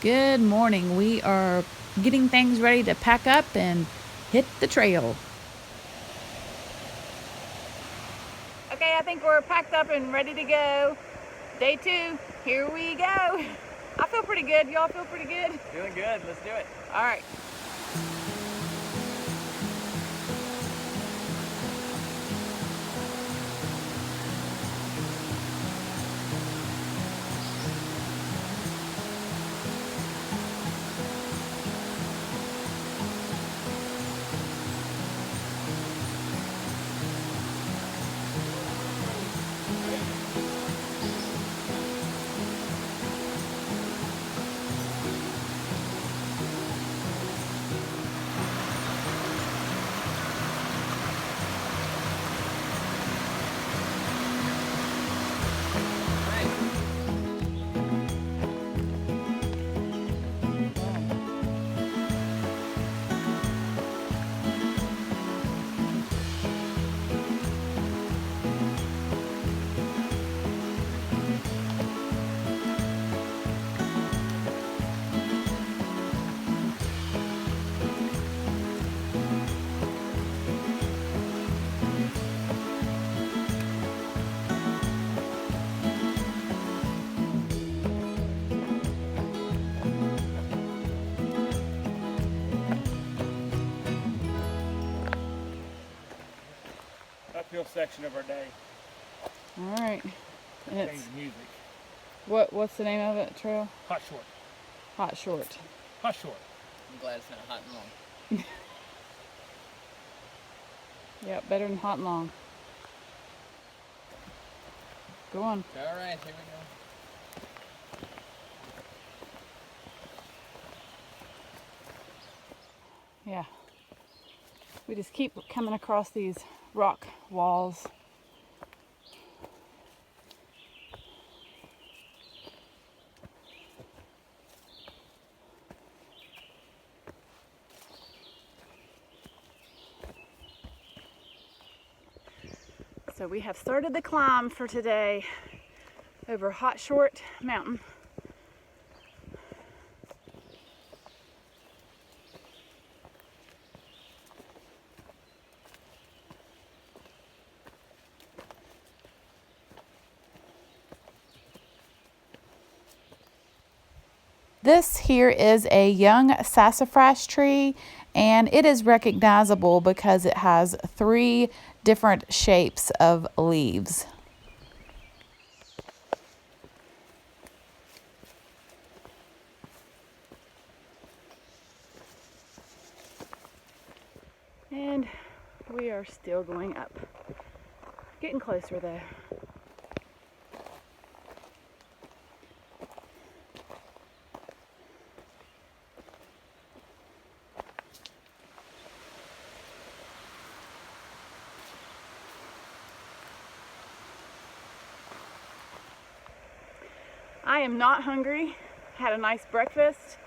Good morning. We are getting things ready to pack up and hit the trail. Okay, I think we're packed up and ready to go. Day 2, here we go. I feel pretty good. Y'all feel pretty good? Feeling good. Let's do it. All right. Uphill section of our day. All right. And Change it's music. what's the name of it? Trail? Hot short. Hot Short. Hot short. I'm glad it's not hot and long. Yep, better than hot and long. Go on. All right, here we go. Yeah. We just keep coming across these rock walls. So we have started the climb for today over Hot Short Mountain. This here is a young sassafras tree, and it is recognizable because it has 3 different shapes of leaves. And we are still going up. Getting closer though. I am not hungry. Had a nice breakfast,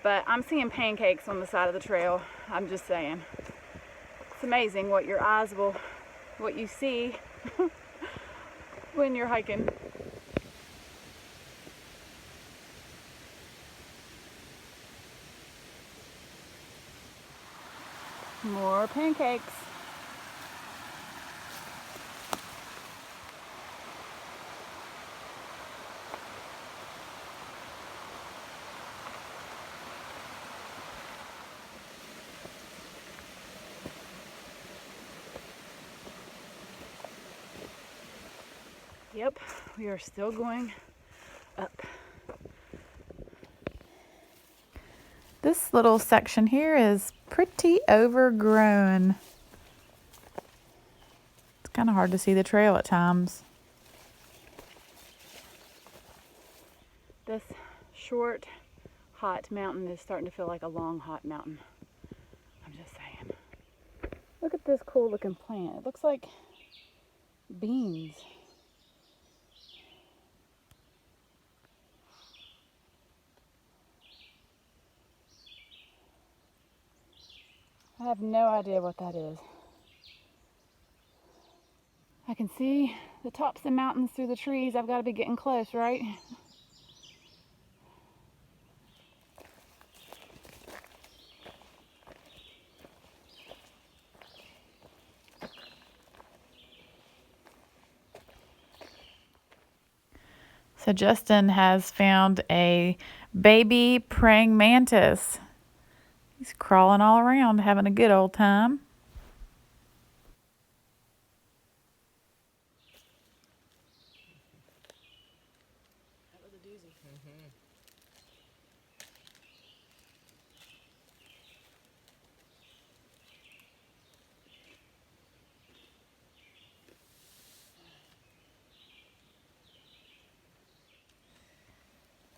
but I'm seeing pancakes on the side of the trail. I'm just saying. It's amazing what you see when you're hiking. More pancakes. Yep, we are still going up. This little section here is pretty overgrown. It's kind of hard to see the trail at times. This short, hot mountain is starting to feel like a long, hot mountain. I'm just saying. Look at this cool looking plant. It looks like beans. I have no idea what that is. I can see the tops of the mountains through the trees. I've got to be getting close, right? So Justin has found a baby praying mantis. He's crawling all around, having a good old time. That was a doozy. Mm-hmm.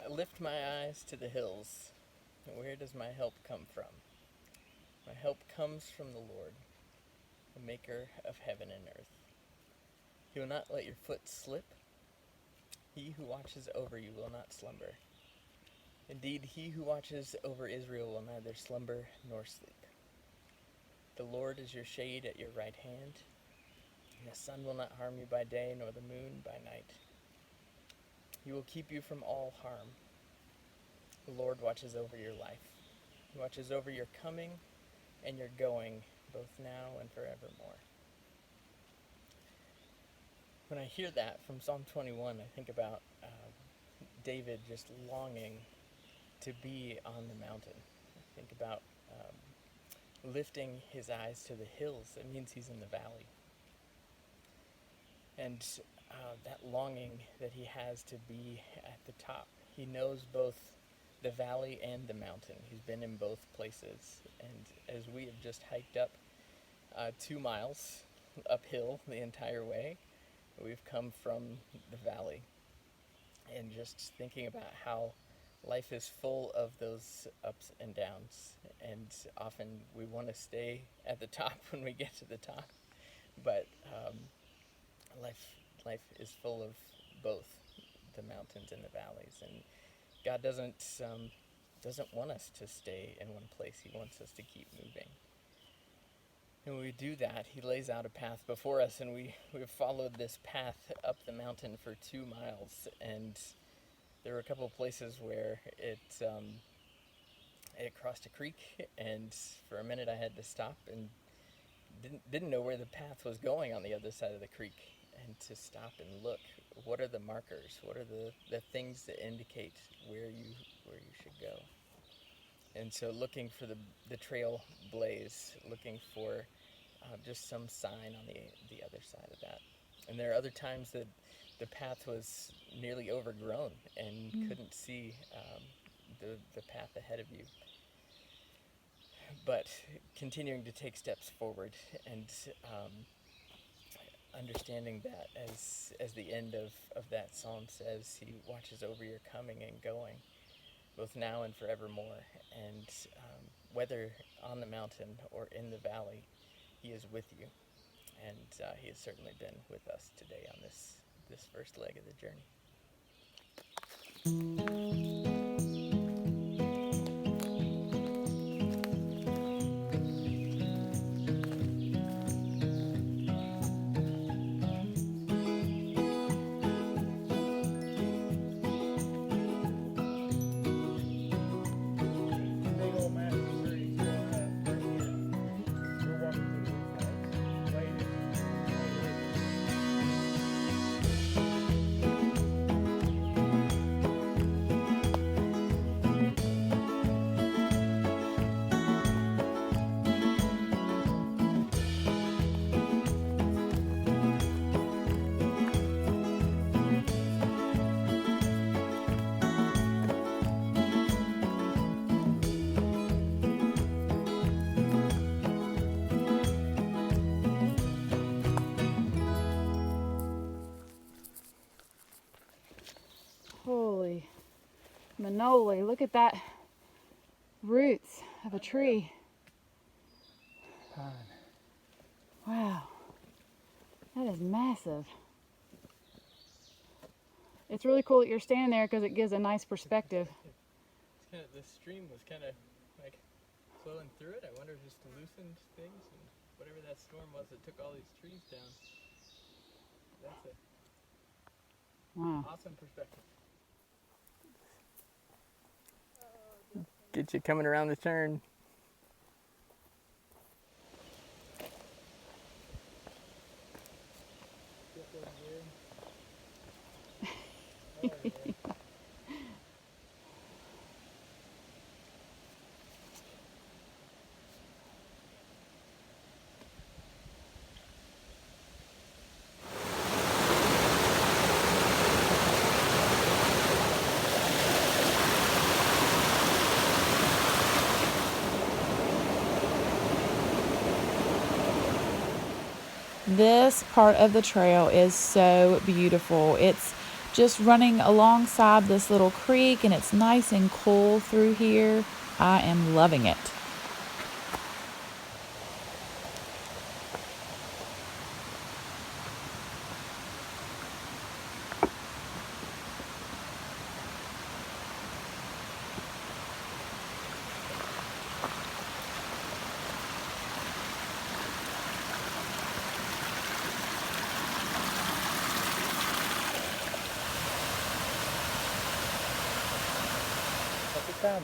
I lift my eyes to the hills. Where does my help come from? My help comes from the Lord, the maker of heaven and earth. He will not let your foot slip. He who watches over you will not slumber. Indeed, he who watches over Israel will neither slumber nor sleep. The Lord is your shade at your right hand. The sun will not harm you by day, nor the moon by night. He will keep you from all harm. The Lord watches over your life. He watches over your coming and your going, both now and forevermore. When I hear that from Psalm 21, I think about David just longing to be on the mountain. I think about lifting his eyes to the hills. It means he's in the valley. And that longing that he has to be at the top. He knows both the valley and the mountain. He's been in both places. And as we have just hiked up 2 miles uphill the entire way, we've come from the valley. And just thinking about how life is full of those ups and downs. And often we want to stay at the top when we get to the top. But life is full of both the mountains and the valleys, and God doesn't want us to stay in one place. He wants us to keep moving. And when we do that, he lays out a path before us, and we've followed this path up the mountain for 2 miles, and there were a couple of places where it crossed a creek, and for a minute I had to stop and didn't know where the path was going on the other side of the creek, and to stop and look. What are the markers? What are the things that indicate where you should go? And so looking for the trail blaze, looking for just some sign on the other side of that. And there are other times that the path was nearly overgrown and couldn't see the path ahead of you. But continuing to take steps forward and understanding that as the end of that psalm says, he watches over your coming and going, both now and forevermore. And whether on the mountain or in the valley, he is with you. And he has certainly been with us today on this first leg of the journey. Big old massive trees growing up right here. We're walking through these guys. Waiting. Holy manoli, look at that roots of a tree. Pine. Wow, that is massive. It's really cool that you're standing there because it gives a nice perspective. The stream was kind of like flowing through it. I wonder if it's to loosen things, and whatever that storm was that took all these trees down. That's Wow. awesome perspective. Get you coming around the turn. This part of the trail is so beautiful. It's just running alongside this little creek, and it's nice and cool through here. I am loving it.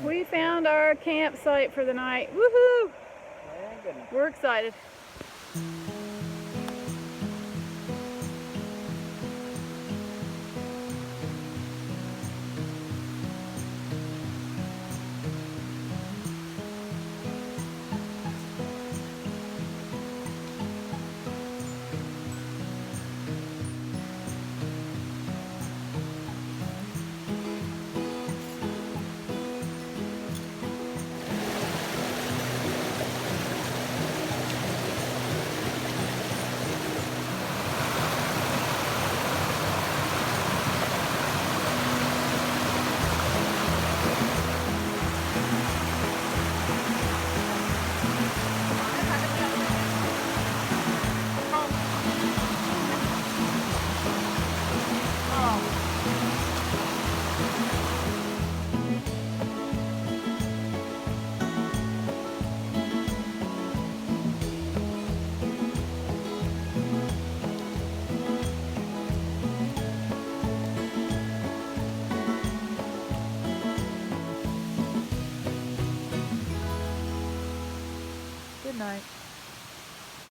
We found our campsite for the night. Woohoo! My goodness. We're excited.